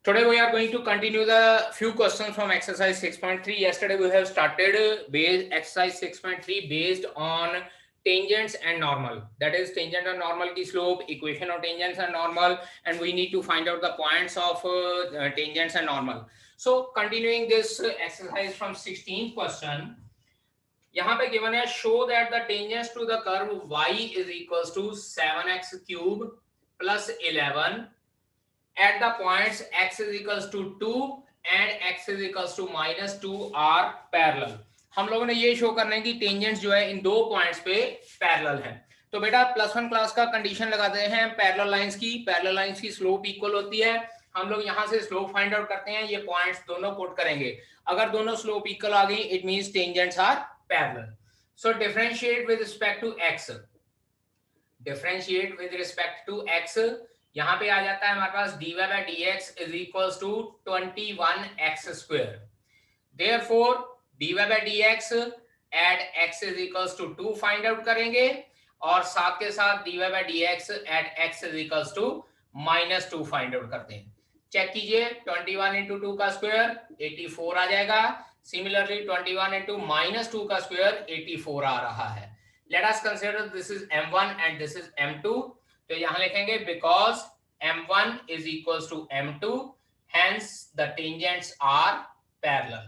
Today we are going to continue the few questions from exercise 6.3. Yesterday we have started exercise 6.3 based on tangents and normal. That is tangent and normal की slope, equation of tangents and normal, and we need to find out the points of tangents and normal. So continuing this exercise from 16th question, यहाँ पे given है show that the tangents to the curve y is equals to 7x cube plus 11 at the points x is equals to 2 and x is equals to minus 2 are parallel. हम लोगों ने ये show करना है कि tangents जो है इन दो पॉइंट्स पे पैरेलल है. तो बेटा +1 क्लास का कंडीशन लगाते हैं पैरेलल लाइंस की स्लोप इक्वल होती है. हम लोग यहाँ से स्लोप फाइंड आउट करते हैं, ये पॉइंट्स दोनों पुट करेंगे. अगर दोनों स्लोप इक्वल आ गई it means tangents are parallel. So differentiate with respect to x. यहाँ पे आ जाता है हमारे पास dy by dx is equals to 21x square. Therefore dy by dx at x is equals to 2 find out करेंगे और साथ के साथ dy by dx at x is equals to minus 2 find out करते हैं. चेक कीजिए 21 into 2 का square 84 आ जाएगा. सिमिलरली 21 into minus 2 का स्क्वायर 84 आ रहा है. Let us consider this is m1 and this is m2. तो यहां लिखेंगे because m1 is equals to m2, hence the tangents are parallel.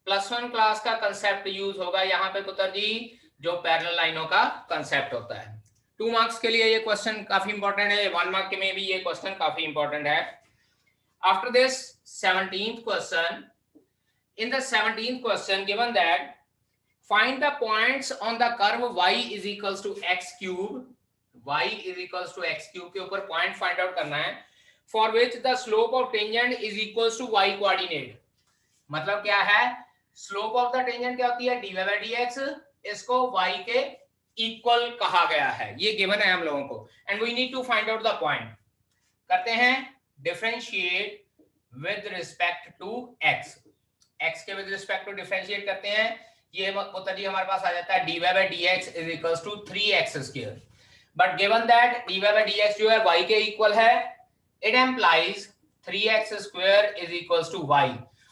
+1 class का कंसेप्ट यूज होगा यहाँ पे पुत्र जी, जो पैरेलल लाइनों का कंसेप्ट होता है. 2 मार्क्स के लिए ये क्वेश्चन काफी इंपॉर्टेंट है, 1 मार्क के में भी ये क्वेश्चन काफी इंपॉर्टेंट है. After this 17th question. In the 17th question given that find the points on the curve y is equals to x cube. y is equals to x cube के ऊपर point find out करना है for which the slope of tangent is equals to y coordinate. मतलब क्या है, slope of the tangent क्या होती है dy by dx, इसको y के इक्वल कहा गया है, ये गिवन है हम लोगों को. And we need to find out the point. करते हैं differentiate with respect to x. x के विद रिस्पेक्ट टू डिफरेंशिएट करते हैं. ये पुत्र जी हमारे पास आ जाता है dy by dx is equals to 3x square. But given that dy by dx जो है y के इक्वल है, it implies 3x square is equals to y.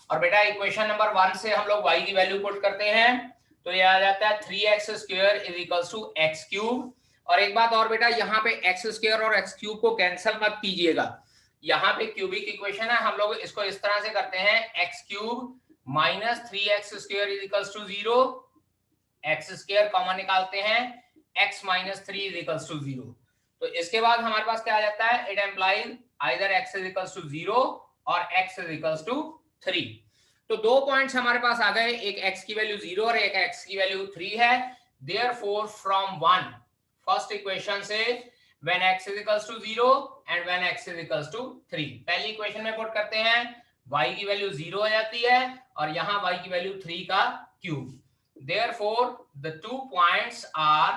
और बेटा इक्वेशन नंबर 1 से हम लोग y की वैल्यू पुट करते हैं तो ये आ जाता है 3x square is equals to x cube. और एक बात और बेटा, यहाँ पे x square और x cube को कैंसिल मत कीजिएगा. यहाँ पे क्यूबिक इक्वेशन है, हम लोग इसको इस तरह से करते हैं x cube minus 3x square is equals to 0. x square common निकालते हैं, x minus 3 is equals to 0. तो इसके बाद हमारे पास क्या आ जाता है, it implies either x is equals to 0 और x is equals to 3. तो दो पॉइंट्स हमारे पास आ गए, एक x की वैल्यू 0 और एक x की वैल्यू 3 है. Therefore from 1 फर्स्ट इक्वेशन से when x is equals to 0 and when x is equals to 3, पहली इक्वेशन में पुट करते हैं, y की वैल्यू 0 आ जाती है और यहाँ y की वैल्यू 3 का cube. Therefore the two points are,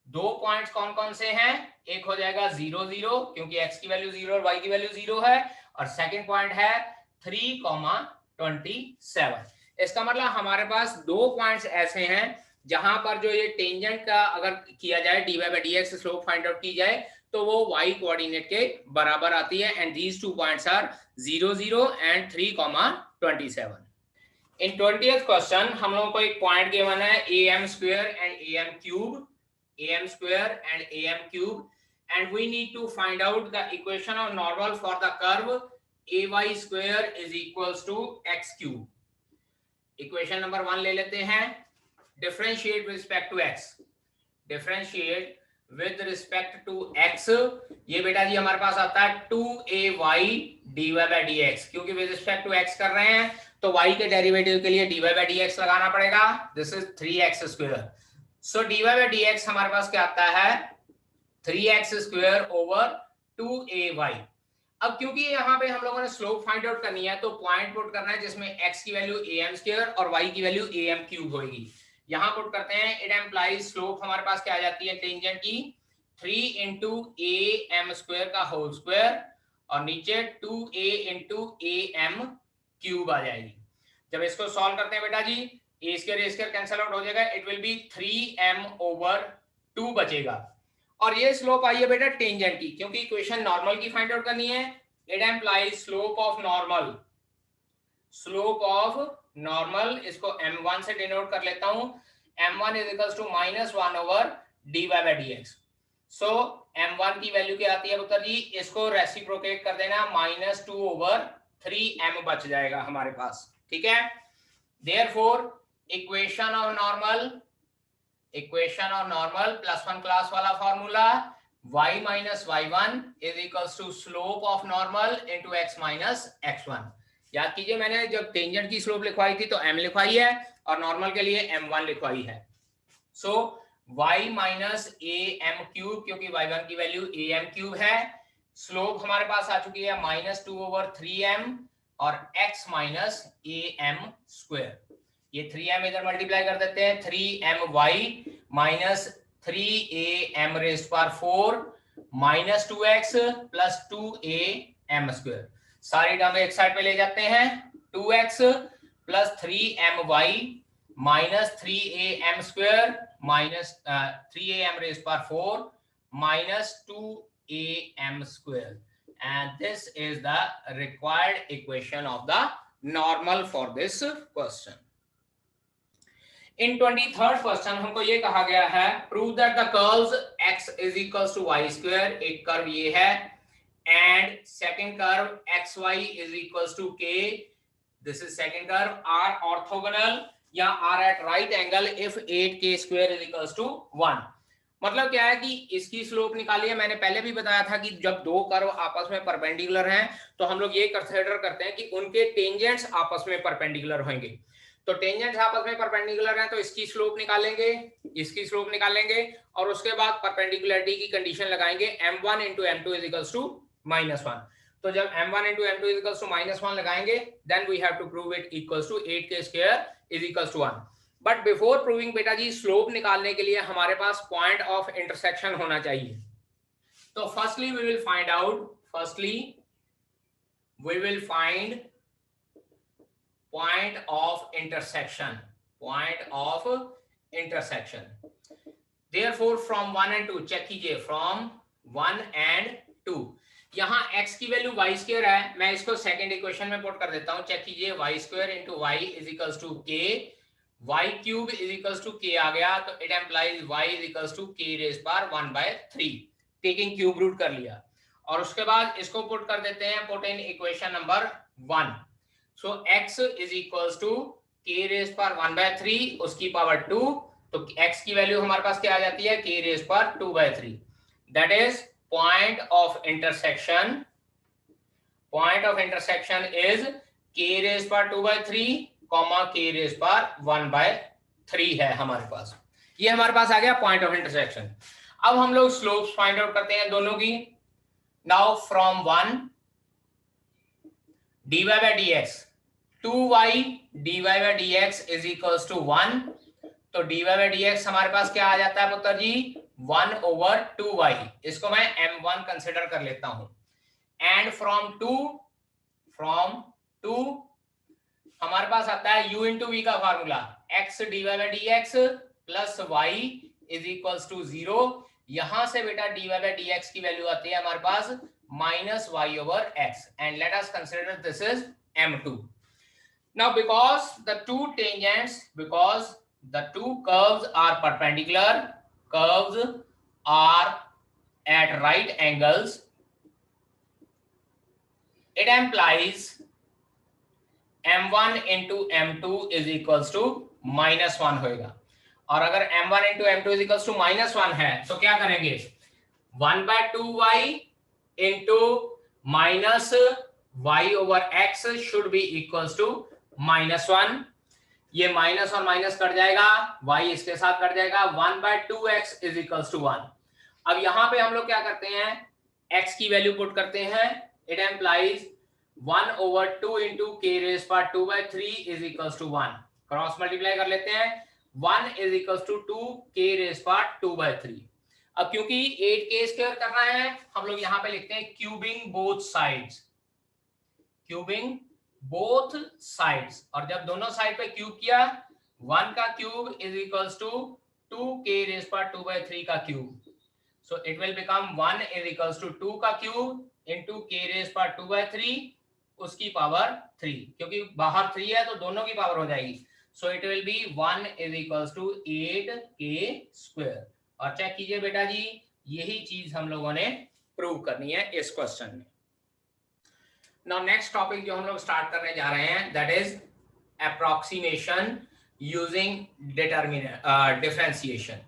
दो पॉइंट्स कौन कौन से हैं, एक हो जाएगा 0 0 क्योंकि x की वैल्यू 0 और y की वैल्यू 0 है, और सेकंड पॉइंट है 3,27. इसका मतलब हमारे पास दो पॉइंट्स ऐसे हैं जहां पर जो ये टेंजेंट का अगर किया जाए dy by dx slope find out की जाए तो वो y कोऑर्डिनेट के बराबर आती है. And these two points are 0 0 and 3,27. In 20th question हम लोगों को एक पॉइंट गिवन है am square and am cube and we need to find out the equation of normal for the curve ay square is equals to x cube. Equation number 1 ले लेते हैं. Differentiate with respect to x. Differentiate with respect to x. ये बेटा जी हमारे पास आता है 2ay dy by dx. क्योंकि with respect to x कर रहे हैं तो y के डेरिवेटिव के लिए dy by dx लगाना पड़ेगा. This is 3x square. So dy by dx हमारे पास क्या आता है 3x स्क्वायर ओवर 2ay. अब क्योंकि यहाँ पे हम लोगों ने स्लोप फाइंड आउट करनी है तो पॉइंट पुट करना है जिसमें x की वैल्यू am स्क्वायर और y की वैल्यू am क्यूब होगी. यहाँ पुट करते हैं, इट एम्प्लाइज स्लोप हमारे पास क्या आ जाती है टेंजेंट की 3 into am स्क्वायर का होल स्क्वायर और नीचे 2a into am क्यूब आ जाएगी. जब इसको सॉल्व करते हैं बेटा जी a स्क्वायर कैंसिल आउट हो जाएगा, it will B 3m over 2 बचेगा. और ये स्लोप आई है बेटा टेंजेंट की, क्योंकि इक्वेशन नॉर्मल की फाइंड आउट करनी है। It implies slope of normal, slope of normal, इसको m1 से डिनोट कर लेता हूं। m1 is equals to -1 over dy by dx। So m1 की वैल्यू क्या आती है पुत्र जी, इसको रेसिप्रोकेट कर देना, -2 ओवर 3m बच जाएगा हमारे पास, ठीक है। Therefore equation of normal, equation of normal +1 class वाला formula, y minus y1 is equals to slope of normal into x minus x1। याद कीजिए मैंने जब टेंजेंट की स्लोप लिखवाई थी तो m लिखवाई है और नॉर्मल के लिए m1 लिखवाई है। सो y माइनस am क्यूब, क्योंकि y1 की वैल्यू am क्यूब है। स्लोप हमारे पास आ चुकी है -2 ओवर 3m और x माइनस am स्क्वायर। ये 3m इधर मल्टीप्लाई कर देते हैं, 3my minus 3am rays power 4 minus 2x plus 2am square. सारी टर्म एक साइड पे ले जाते हैं, 2x plus 3my minus 3am square minus 3am rays power 4 minus 2am square, and this is the required equation of the normal for this question. In 23rd question हमको ये कहा गया है, prove that the curves x is equals to y square, एक curve ये है, and second curve xy is equals to k, this is second curve, are orthogonal या are at right angle if 8k square is equals to 1। मतलब क्या है कि इसकी slope निकाली है। मैंने पहले भी बताया था कि जब दो कर्व आपस में परपेंडिकुलर हैं तो हम लोग ये कंसीडर करते हैं कि उनके टेंजेंट्स आपस में परपेंडिकुलर होंगे। तो टेंजेंट्स आपस में परपेंडिकुलर हैं तो इसकी स्लोप निकालेंगे, इसकी स्लोप निकालेंगे और उसके बाद परपेंडिकुलरिटी की कंडीशन लगाएंगे, m1 into m2 is equals to -1। तो जब m1 into m2 is equals to -1 लगाएंगे, then we have to prove it equals to 8k square is equals to 1। But before proving बेटा जी, स्लोप निकालने के लिए हमारे पास पॉइंट ऑफ इंटरसेक्शन होना चाहिए। तो firstly we will find out, firstly we will find point of intersection, point of intersection। therefore from 1 and 2 check कीजिए, from 1 and 2 यहाँ x की वैल्यू y स्क्वायर है, मैं इसको सेकंड इक्वेशन में पुट कर देता हूं। चेक कीजिए, y square into y is equals to k, y cube is equals to k आ गया, तो it implies y is equals to k raise power 1/3, taking cube root कर लिया और उसके बाद इसको पुट कर देते हैं, put in equation number 1। So x is equals to k raised पर 1/3 उसकी पावर 2, तो x की वैल्यू हमारे पास क्या आ जाती है, k raised पर 2/3। That is point of intersection, point of intersection is k raised पर 2/3, k raised पर 1/3 है हमारे पास। ये हमारे पास आ गया पॉइंट ऑफ इंटरसेक्शन। अब हम लोग स्लोप्स फाइंड आउट करते हैं दोनों की। Now from 1 dy by dx, 2y dy by dx is equals to 1, तो dy by dx हमारे पास क्या आ जाता है पुत्र जी, 1 over 2y, इसको मैं m1 कंसिडर कर लेता हूं। एंड फ्रॉम 2 हमारे पास आता है u into v का formula, x dy by dx plus y is equals to 0। यहां से बेटा dy by dx की वैल्यू आती है हमारे पास -y over x, and let us consider this is m2। now because the two tangents, because the two curves are perpendicular, curves are at right angles, it implies m1 into m2 is equals to -1 होगा। और अगर m1 into m2 is equals to -1 है तो क्या करेंगे, 1/2y into minus y over x should be equals to -1। ये minus और minus cut जाएगा, y इसके साथ कट जाएगा, 1/2x is equals to 1। अब यहाँ पे हम लोग क्या करते हैं, x की वैल्यू पुट करते हैं, it implies 1 over 2 into k raised पर 2/3 is equals to 1। Cross multiply कर लेते हैं, 1 is equals to 2k raised पर 2/3। अब क्योंकि 8k स्क्वायर करना है, हम लोग यहाँ पे लिखते हैं cubing both sides, cubing both sides. और जब दोनों साइड पे क्यूब किया, 1 का cube is equals to 2k raise पर 2/3 का cube, so it will become 1 is equals to 2 का क्यूब इनटू k रेज पर 2/3 उसकी पावर 3, क्योंकि बाहर 3 है तो दोनों की पावर हो जाएगी। So it will be 1 is equals to 8k²। और चेक कीजिए बेटा जी, यही चीज हम लोगों ने प्रूव करनी है इस क्वेश्चन में। नाउ नेक्स्ट टॉपिक जो हम लोग स्टार्ट करने जा रहे हैं that is approximation using differentiation.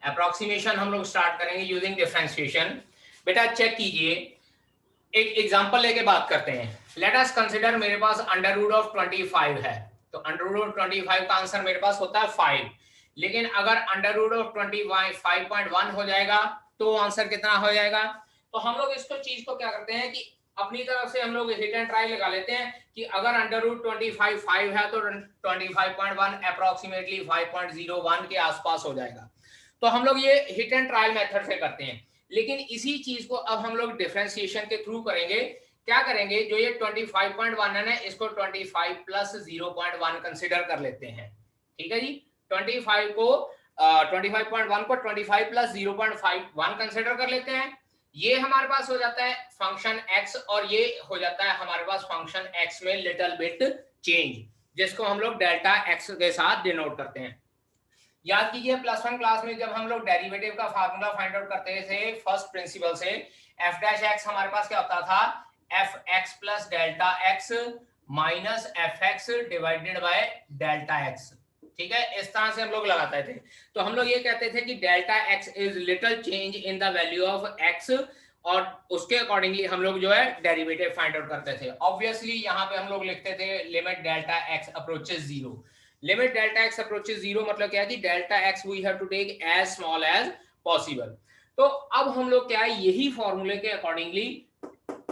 Approximation हम लोग स्टार्ट करेंगे यूजिंग डिफरेंशिएशन। बेटा चेक कीजिए, एक एग्जांपल लेके बात करते हैं। लेट अस कंसीडर मेरे पास अंडर रूट ऑफ 25 है, तो अंडर रूट ऑफ 25 का आंसर मेरे पास होता है 5। लेकिन अगर अंडर रूट ऑफ 25.1 हो जाएगा तो आंसर कितना हो जाएगा? तो हम लोग इसको चीज को क्या करते हैं कि अपनी तरफ से हम लोग हिट एंड ट्राई लगा लेते हैं कि अगर अंडर रूट 25 5 है तो 25.1 अप्रोक्सीमेटली 5.01 के आसपास हो जाएगा। तो हम लोग ये हिट एंड ट्रायल मेथड से करते हैं। लेकिन इसी चीज को अब हम लोग डिफरेंशिएशन के थ्रू करेंगे। क्या करेंगे, जो ये 25.1 है ना, इसको 25 प्लस 0.1 कंसिडर कर लेते हैं। ठीक है जी, 25 को 25.1 को 25 प्लस 0.51 कंसिडर कर लेते हैं। ये हमारे पास हो जाता है फंक्शन x और ये हो जाता है हमारे पास फंक्शन x में लिटिल बिट चेंज, जिसको हम लोग डेल्टा x के साथ डिनोट करते हैं। याद कीजिए +1 क्लास में जब हम लोग डेरिवेटिव का फार्मूला फाइंड आउट करते थे फर्स्ट प्रिंसिपल से, f डैश x हमारे पास क्या होता था, fx plus delta x minus fx divided by delta x। ठीक है, इस तरह से हम लोग लगाते थे। तो हम लोग ये कहते थे कि delta x is little change in the value of x, और उसके अकॉर्डिंगली हम लोग जो है डेरिवेटिव फाइंड आउट करते थे। ऑब्वियसली यहाँ पे हम लोग लिखते थे limit delta x approaches 0। Limit delta x approaches 0 मतलब क्या है कि delta x we have to take as small as possible. तो अब हम लोग क्या है, यही फॉर्मूले के अकॉर्डिंगली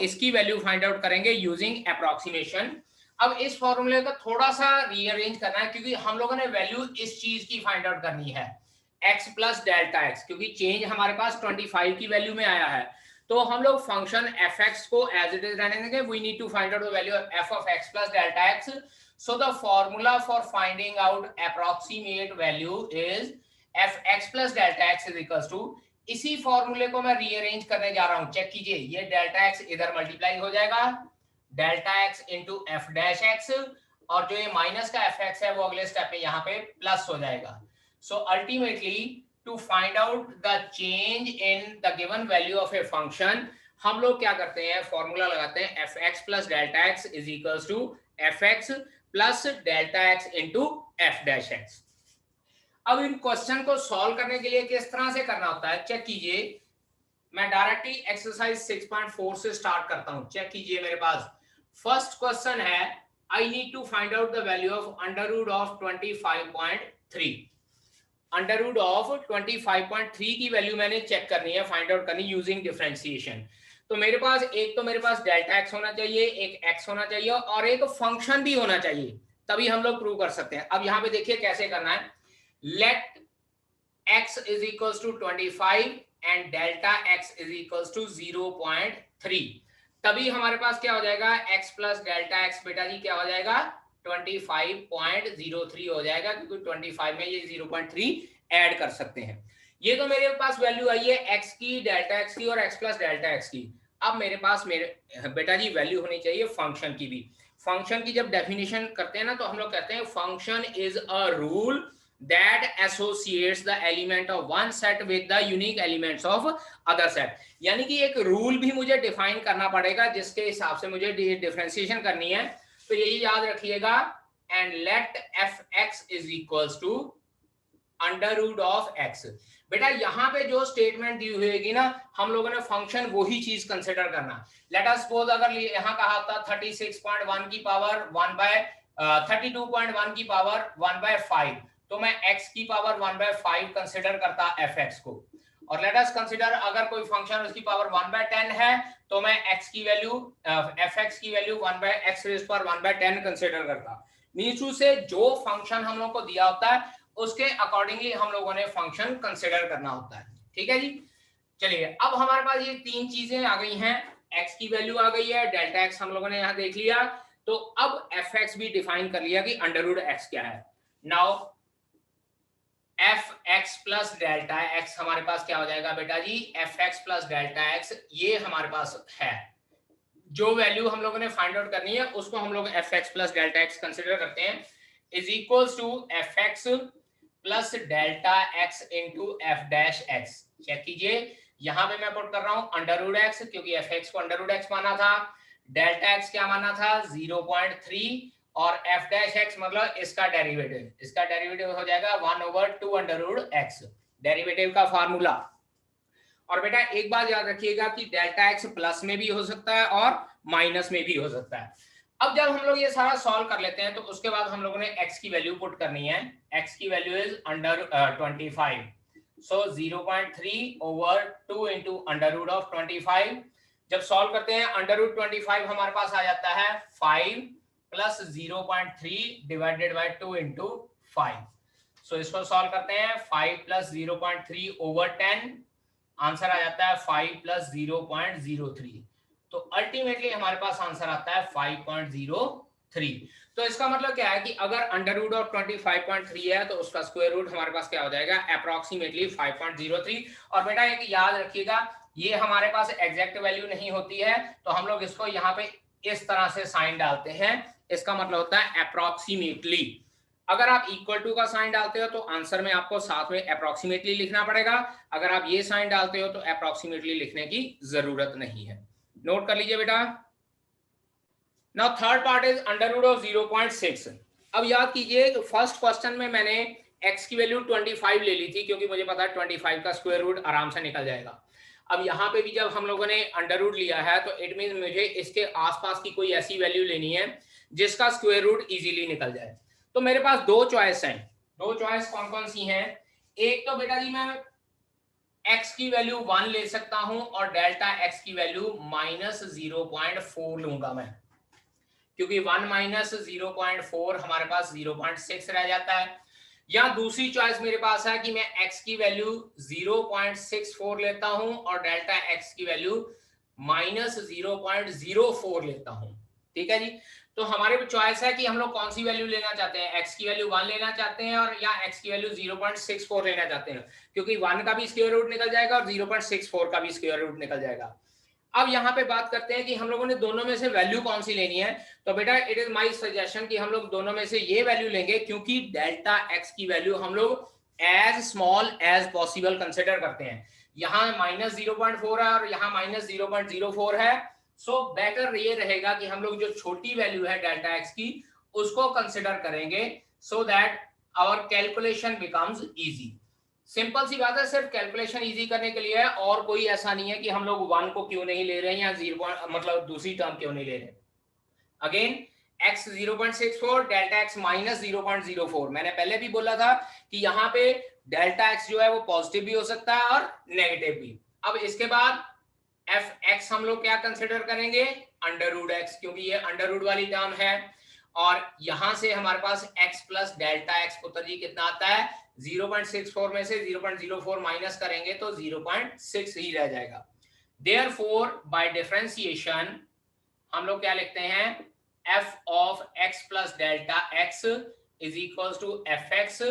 इसकी वैल्यू फाइंड आउट करेंगे यूजिंग अप्रोक्सीमेशन। अब इस फॉर्मूले को थोड़ा सा रीअरेंज करना है, क्योंकि हम लोगों ने वैल्यू इस चीज की फाइंड आउट करनी है x प्लस डेल्टा x, क्योंकि चेंज हमारे पास 25 की वैल्यू में आया है। तो हम लोग फंक्शन fx को एज इट इज रहने देंगे। We need to find out the value of f of x plus delta x। So the formula for finding out approximate value is fx plus delta x is equals to, इसी फॉर्मूले को मैं rearrange करने जा रहा हूं। Check कीजिए, ये डेल्टा x इधर मल्टीप्लाई हो जाएगा delta x into f dash x, और जो ये माइनस का fx है वो अगले स्टेप में यहाँ पे प्लस हो जाएगा। So ultimately to find out the change in the given value of a function, हम लोग क्या करते हैं, फॉर्मूला लगाते हैं fx plus delta x is equals to fx plus delta x into f dash x. अब इन क्वेश्चन को सॉल्व करने के लिए किस तरह से करना होता है, चेक कीजिए। मैं डायरेक्टली एक्सरसाइज 6.4 से स्टार्ट करता हूं। चेक कीजिए, मेरे पास फर्स्ट क्वेश्चन है, I need to find out the value of under root of 25.3। Under root of 25.3 की वैल्यू मैंने चेक करनी है, फाइंड आउट करनी यूजिंग डिफरेंशिएशन। तो मेरे पास मेरे पास डेल्टा x होना चाहिए, एक x होना चाहिए और एक फंक्शन भी होना चाहिए, तभी हम लोग प्रूव कर सकते हैं। अब यहाँ पे देखिए कैसे करना है। Let x is equals to 25 and delta x is equals to 0.3, तभी हमारे पास क्या हो जाएगा, x प्लस डेल्टा x बेटा जी क्या हो जाएगा, 25.03 हो जाएगा, क्योंकि 25 में ये 0.3 ऐड कर सकते हैं। ये तो मेरे पास वैल्यू आई है x की, डेल्टा x की और x प्लस डेल्टा x की। अब मेरे पास बेटा जी वैल्यू होनी चाहिए फंक्शन की भी। फंक्शन की जब डेफिनेशन करते हैं ना, तो हम लोग कहते हैं function is a rule that associates the element of one set with the unique elements of other set. यानी कि एक रूल भी मुझे डिफाइन करना पड़ेगा जिसके हिसाब से मुझे डिफरेंशिएशन करनी है। तो यही याद रखिएगा, and let f x is equals to under root of x. बेटा यहाँ पे जो स्टेटमेंट दी हुई होगी ना, हम लोगों ने फंक्शन वही चीज कंसिडर करना। लेट अस सपोज अगर यहाँ कहा था 36.1 की पावर 1 बाय 32.1 की पावर 1/5, तो मैं x की पावर 1/5 कंसिडर करता fx को। और लेट अस कंसिडर अगर कोई फंक्शन उसकी पावर 1/10 है, तो मैं x की वैल्यू fx की वैल्यू 1/x रेज़ पर 1/10 कंसिडर करता। मींस टू से जो फंक्शन हम लोग को दिया होता है उसके अकॉर्डिंगली हम लोगों ने फंक्शन कंसिडर करना होता है। ठीक है जी, चलिए अब हमारे पास ये तीन चीजें आ गई हैं, x की वैल्यू आ गई है, डेल्टा x हम लोगों ने यहाँ देख लिया, तो अब fx भी डिफाइन कर लिया कि अंडर रूट x क्या है। Now F x plus delta X हमारे पास क्या हो जाएगा बेटा जी, F x plus delta X, ये हमारे पास है। जो वैल्यू हम लोगों ने फाइंड आउट करनी है उसको हम लोग f x plus delta x consider करते हैं, is equals to f x plus delta x into f dash x. Check कीजिए, यहां पे मैं पुट कर रहा हूं अंडर रूट एक्स, क्योंकि एफ एक्स को अंडर रूट एक्स माना था, डेल्टा एक्स क्या माना था 0.3, और एफ डैश एक्स मतलब इसका डेरिवेटिव, इसका डेरिवेटिव हो जाएगा 1/2 अंडर रूट एक्स, डेरिवेटिव का फार्मूला। और बेटा एक बात याद रखिएगा कि डेल्टा एक्स प्लस में भी हो सकता है और माइनस में भी हो सकता है। अब जब हम लोग ये सारा सॉल्व कर लेते हैं तो उसके बाद हम लोगों ने x की वैल्यू पुट करनी है, x की value is under 25, so 0.3/2 into under root of 25। जब सॉल्व करते हैं अंडर रूट 25 हमारे पास आ जाता है 5 प्लस 0.3 डिवाइडेड बाय 2 इंटू 5। सो इसको सॉल्व करते हैं, 5 प्लस 0.3/10, आंसर आ जाता है 5 प्लस 0.03, तो अल्टीमेटली हमारे पास आंसर आता है 5.03। तो इसका मतलब क्या है कि अगर अंडर रूट ऑफ 25.3 है तो उसका स्क्वायर रूट हमारे पास क्या हो जाएगा, अप्रोक्सीमेटली 5.03। और बेटा एक याद रखिएगा, ये हमारे पास एग्जैक्ट वैल्यू नहीं होती है, तो हम लोग इसको यहाँ पे इस तरह से साइन डालते हैं, इसका मतलब होता है अप्रोक्सीमेटली। अगर आप इक्वल टू का साइन डालते हो तो आंसर में आपको साथ में अप्रोक्सीमेटली लिखना पड़ेगा, अगर आप ये साइन डालते हो तो अप्रोक्सीमेटली लिखने की जरूरत नहीं है। नोट कर लीजिए बेटा। Now third part is under root of 0.6। अब याद कीजिए फर्स्ट क्वेश्चन में मैंने x की वैल्यू 25 ले ली थी, क्योंकि मुझे पता है 25 का स्क्वायर रूट आराम से निकल जाएगा। अब यहाँ पे भी जब हम लोगों ने अंडर रूट लिया है तो इट मीन मुझे इसके आसपास की कोई ऐसी वैल्यू लेनी है जिसका स्क्वायर रूट इजीली निकल जाए। तो मेरे पास दो चॉइस हैं, दो चॉइस कौन कौन सी हैं, एक तो बेटा जी मैं x की वैल्यू 1 ले सकता हूं और डेल्टा x की वैल्यू -0.4 लूंगा मैं, क्योंकि 1 माइनस 0.4 हमारे पास 0.6 रह जाता है। या दूसरी चॉइस मेरे पास है कि मैं x की वैल्यू 0.64 लेता हूं और डेल्टा x की वैल्यू -0.04 लेता हूं। ठीक है जी, तो हमारे पास चॉइस है कि हम लोग कौन सी वैल्यू लेना चाहते हैं, x की वैल्यू 1 लेना चाहते हैं और या x की वैल्यू 0.64 लेना चाहते हैं, क्योंकि 1 का भी स्क्वायर रूट निकल जाएगा और 0.64 का भी स्क्वायर रूट निकल जाएगा। अब यहाँ पे बात करते हैं कि हम लोगों ने दोनों में से वैल्यू कौन सी लेनी है। तो बेटा इट इज माय सजेशन कि हम लोग दोनों में से ये वैल्यू लेंगे, क्योंकि डेल्टा x की वैल्यू हम लोग as small as possible consider करते हैं। यहाँ -0.4 है और यहाँ -0.04 है, सो बेटर ये रहेगा कि हम लोग जो छोटी वैल्यू है डेल्टा x की उसको कंसिडर करेंगे, so that our calculation becomes easy. Simple सी बात है, सिर्फ कैलकुलेशन इजी करने के लिए है, और कोई ऐसा नहीं है कि हम लोग 1 को क्यों नहीं ले रहे हैं या 0 मतलब दूसरी टर्म क्यों नहीं ले रहे। अगेन x 0.64 डेल्टा x -0.04, मैंने पहले भी बोला था कि यहाँ पे डेल्टा x जो है वो पॉजिटिव भी हो सकता है और नेगेटिव भी। अब इसके बाद एफ एक्स हम लोग क्या कंसिडर करेंगे, अंडर रूट एक्स, क्योंकि ये अंडर रूट वाली टर्म है, और यहां से हमारे पास x प्लस डेल्टा एक्स पुत्र जी कितना आता है, 0.64 में से 0.04 माइनस करेंगे तो 0.6 ही रह जाएगा। देयरफॉर बाय डिफरेंशिएशन हम लोग क्या लिखते हैं, f of x plus delta x is equals to f x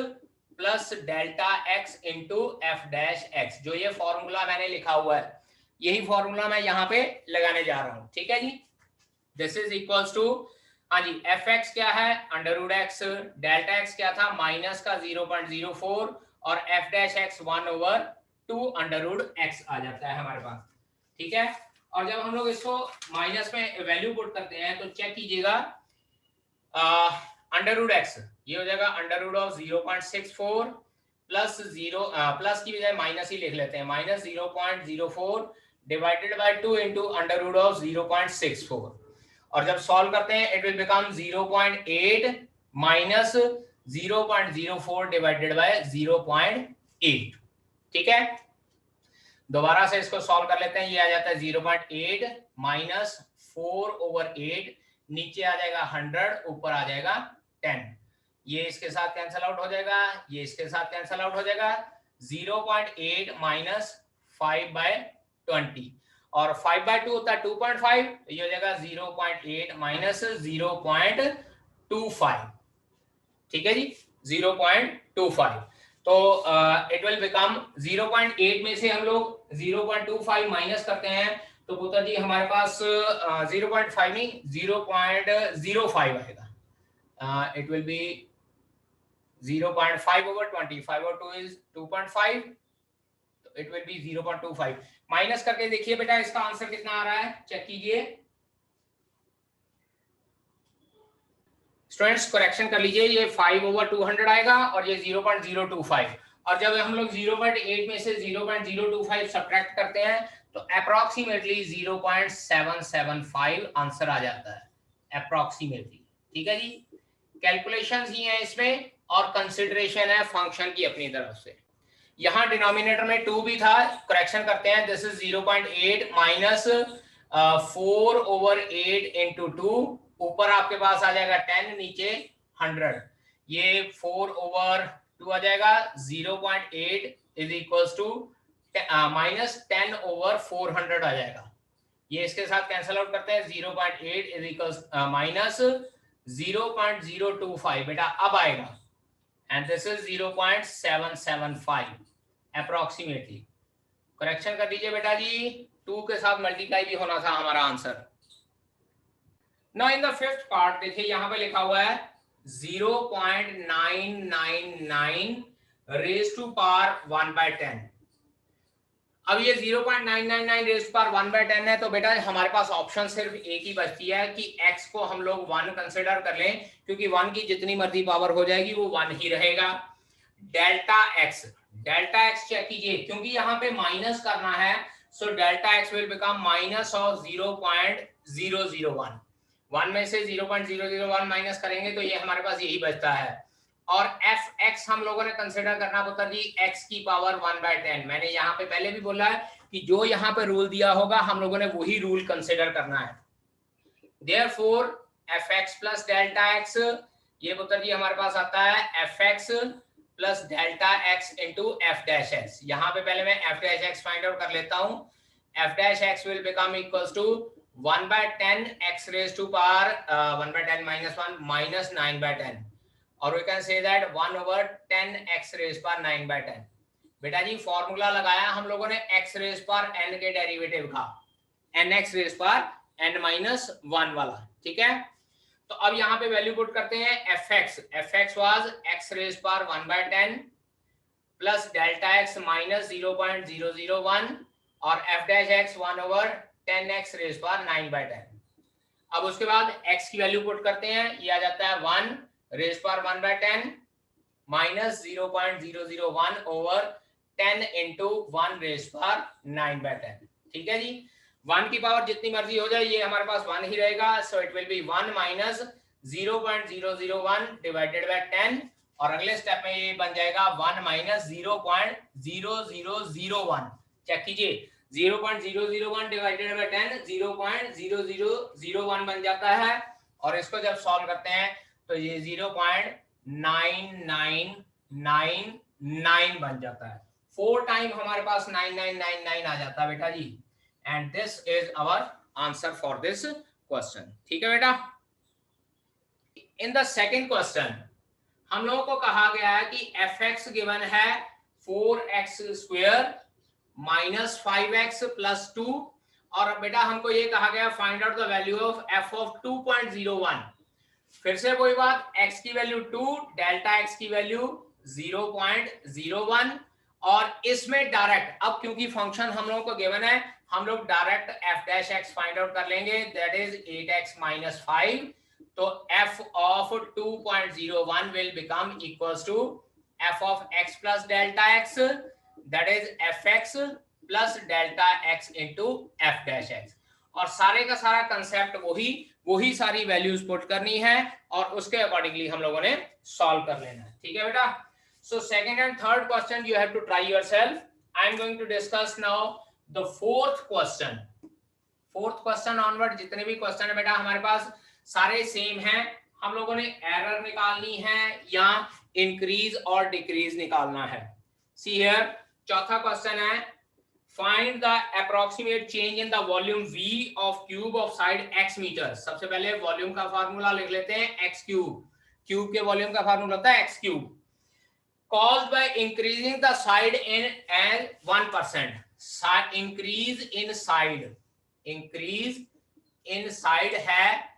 plus delta x into f dash x. जो ये फॉर्मूला मैंने लिखा हुआ है यही फॉर्मूला मैं यहाँ पे लगाने जा रहा हूँ। ठीक है जी, दिस इज इक्वल्स टू, हाँ जी, एफ एक्स क्या है under root X, delta X क्या था माइनस का 0.04 और F dash X 1/2 under root X आ जाता है हमारे पास। ठीक है, और जब हम लोग इसको माइनस में वैल्यू पुट करते हैं तो चेक कीजिएगा, अंडर रूट एक्स ये हो जाएगा under root of 0.64 plus 0 plus की बजाय माइनस ही लिख लेते हैं, -0.04 divided by 2 into under root of 0.64, और जब सॉल्व करते हैं it will become 0.8 minus 0.04 divided by 0.8। ठीक है, दोबारा से इसको सॉल्व कर लेते हैं, ये आ जाता है 0.8 माइनस 4/8, नीचे आ जाएगा 100, ऊपर आ जाएगा 10, ये इसके साथ कैंसिल आउट हो जाएगा, ये इसके साथ कैंसिल आउट हो जाएगा, 0.8 माइनस 5/20 और 5/2 होता है 2.5, तो ये हो जाएगा 0.8 माइनस 0.25। ठीक है जी, 0.25। तो इट विल बिकम 0.8 में से हम लोग 0.25 माइनस करते हैं तो पुत्र जी हमारे पास 0.5 नहीं 0.05 आएगा. It will B 0.5 over 20. 5 over 2 is 2.5. तो इट विल बी 0.25. माइनस करके देखिए बेटा इसका आंसर कितना आ रहा है, चेक कीजिए. स्टूडेंट्स करेक्शन कर लीजिए, ये 5 over 200 आएगा और ये 0.025. और जब हम लोग 0.8 में से 0.025 सब्ट्रैक्ट करते हैं तो अप्रोक्सीमेटली 0.775 आंसर आ जाता है, अप्रोक्सीमेटली. ठीक है जी, कैलकुलेशंस ही हैं इसमें और कंसिडरेशन है फंक्शन की अपनी तरफ से. यहां डिनोमिनेटर में 2 भी था, करेक्शन करते हैं. This is 0.8 minus 4 over 8 into 2. ऊपर आपके पास आ जाएगा 10, नीचे 100. ये 4 over 2 आ जाएगा. 0.8 is equals to minus 10 over 400 आ जाएगा. ये इसके साथ कैंसिल आउट करते हैं. 0.8 इज इक्वल्स माइनस 0.025 बेटा अब आएगा. And this is 0.775 approximately. Correction कर दीजिए बेटा जी, 2 के साथ मल्टीप्लाई भी होना था हमारा answer. Now in the fifth part देखिए यहाँ पे लिखा हुआ है 0.999 raised to power 1/10. अब ये 0.999 रेज़ पर 1/10 है तो बेटा हमारे पास ऑप्शन सिर्फ एक ही बचती है कि x को हम लोग 1 कंसिडर कर लें, क्योंकि 1 की जितनी मर्जी पावर हो जाएगी वो 1 ही रहेगा. डेल्टा x चेक कीजिए, क्योंकि यहाँ पे माइनस करना है so delta x will become minus of 0.001. 1 में से 0.001 माइनस करेंगे तो ये हमारे पास यही बचता है. और fx हम लोगों ने कंसिडर करना पुत्र जी x की पावर 1/10. मैंने यहाँ पे पहले भी बोला है कि जो यहाँ पे रूल दिया होगा हम लोगों ने वही रूल कंसिडर करना है. Therefore fx plus delta x, ये पुत्र जी हमारे पास आता है fx plus delta x into f dash x. यहाँ पे पहले मैं f dash x find out कर लेता हूँ. f dash x will become equals to 1/10 x raised to power 1/10 minus 1 minus 9/10. और we can say that 1 over 10 x raised पर 9/10. बेटा जी फॉर्मूला लगाया हम लोगों ने x raised पर n के डेरिवेटिव का, nx raised पर n minus 1 वाला. ठीक है, तो अब यहाँ पे वैल्यू पुट करते हैं. fx was x raised पर 1/10 प्लस डेल्टा x minus 0.001 और f dash x 1 over 10x raised पर 9/10. अब उसके बाद x की वैल्यू पुट करते हैं, ये आ जाता है 1 रेज पर 1/10 माइनस 0.001 ओवर 10 इंटू 1 रेज पर 9/10. ठीक है जी, 1 की पावर जितनी मर्जी हो जाए ये हमारे पास 1 ही रहेगा. सो it will be 1 minus 0.001 divided by 10 और अगले स्टेप में ये बन जाएगा 1 माइनस 0.0001. चेक कीजिए, 0.001 डिवाइडेड बाय 10 0.0001 बन जाता है. और इसको जब सॉल्व करते हैं तो ये 0.9999 बन जाता है. 4 टाइम हमारे पास 9999 आ जाता है बेटा जी. And this is our answer for this question. ठीक है बेटा. इन द सेकंड क्वेश्चन हम लोगों को कहा गया है कि fx गिवन है 4x square minus 5x plus 2. और बेटा हमको ये कहा गया find out the value of f of 2.01. फिर से कोई बात, x की वैल्यू 2, डेल्टा x की वैल्यू 0.01 और इसमें डायरेक्ट अब क्योंकि फंक्शन हम लोगों को गिवन है हम लोग direct f dash x find out कर लेंगे. That is 8x minus 5. तो f of 2.01 will become equals to f of x plus delta x, that is fx plus delta x into f dash x. और सारे का सारा concept वही सारी values put करनी है और उसके अकॉर्डिंगली हम लोगों ने सॉल्व कर लेना है. ठीक है बेटा. So second and third question you have to try yourself. I am going to discuss now the fourth question onward. जितने भी क्वेश्चन है बेटा हमारे पास सारे सेम हैं. हम लोगों ने एरर निकालनी है या इंक्रीज और डिक्रीज निकालना है. सी हियर, चौथा क्वेश्चन है find the approximate change in the volume v of cube of side x metre. सबसे पहले वॉल्यूम का फार्मूला लिख लेते हैं x क्यूब. क्यूब के वॉल्यूम का फार्मूला होता है x cube. caused by increasing the side in as 1%. Increase in side है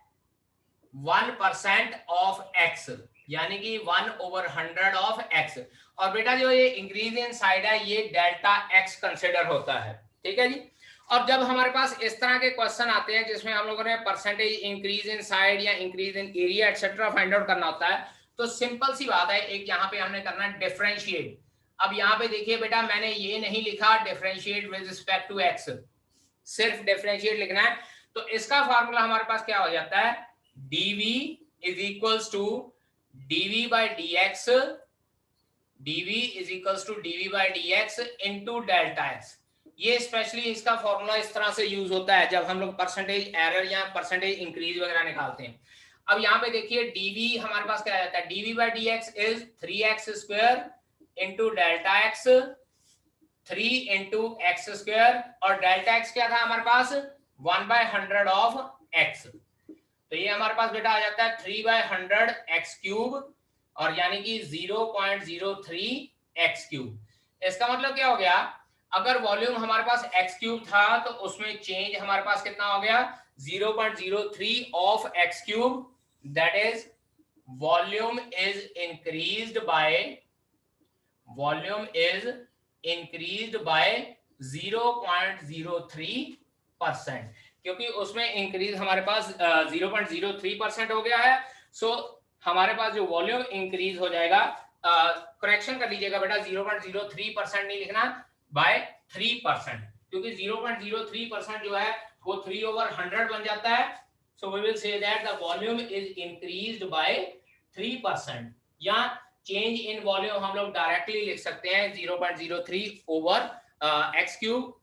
1% ऑफ x, यानी कि 1/100 ऑफ x। और बेटा जो ये इंक्रीज इन साइड है ये डेल्टा x कंसिडर होता है, ठीक है जी। और जब हमारे पास इस तरह के क्वेश्चन आते हैं जिसमें हम लोगों ने परसेंटेज इंक्रीज इन साइड या increase in area etcetera find out करना होता है, तो सिंपल सी बात है, एक यहाँ पे हमने करना है डिफरेंशिएट। अब यहाँ पे देखिए बेटा, मैंने ये नहीं लिखा differentiate with respect to x, सिर्फ डिफरेंशिएट लिखना है। तो इसका फार्मूला हमारे पास क्या हो जाता है, dv is equals to dv by dx, dv is equals to dv by dx into delta x। ये स्पेशली इसका फॉर्मूला इस तरह से यूज होता है जब हम लोग परसेंटेज एरर या परसेंटेज इंक्रीज वगैरह निकालते हैं। अब यहाँ पे देखिए dv हमारे पास क्या आ जाता है, dv by dx is 3x square into delta x, 3 into x square, और डेल्टा x क्या था हमारे पास 1/100 ऑफ x। तो ये हमारे पास बेटा आ जाता है 3/100 x क्यूब, और यानी कि 0.03 x क्यूब। इसका मतलब क्या हो गया, अगर वॉल्यूम हमारे पास x क्यूब था तो उसमें चेंज हमारे पास कितना हो गया 0.03 of x cube, that is volume is increased bye 0.03%, क्योंकि उसमें इंक्रीज हमारे पास 0.03% हो गया है। सो हमारे पास जो वॉल्यूम इंक्रीज हो जाएगा, करेक्शन कर लीजिएगा बेटा, 0.03% नहीं लिखना, बाय 3%, क्योंकि 0.03% जो है वो 3/100 बन जाता है। So we will say that the volume is increased by 3%, या चेंज इन वॉल्यूम हम लोग डायरेक्टली लिख सकते हैं 0.03 ओवर x क्यूब,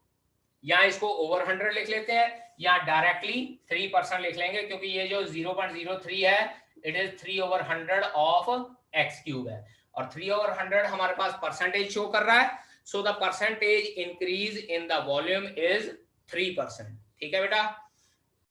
या इसको ओवर 100 लिख लेते हैं, या डायरेक्टली 3% लिख लेंगे, क्योंकि ये जो 0.03 है it is 3/100 of x cube है, और 3/100 हमारे पास परसेंटेज शो कर रहा है। So the percentage increase in the volume is 3%, ठीक है बेटा।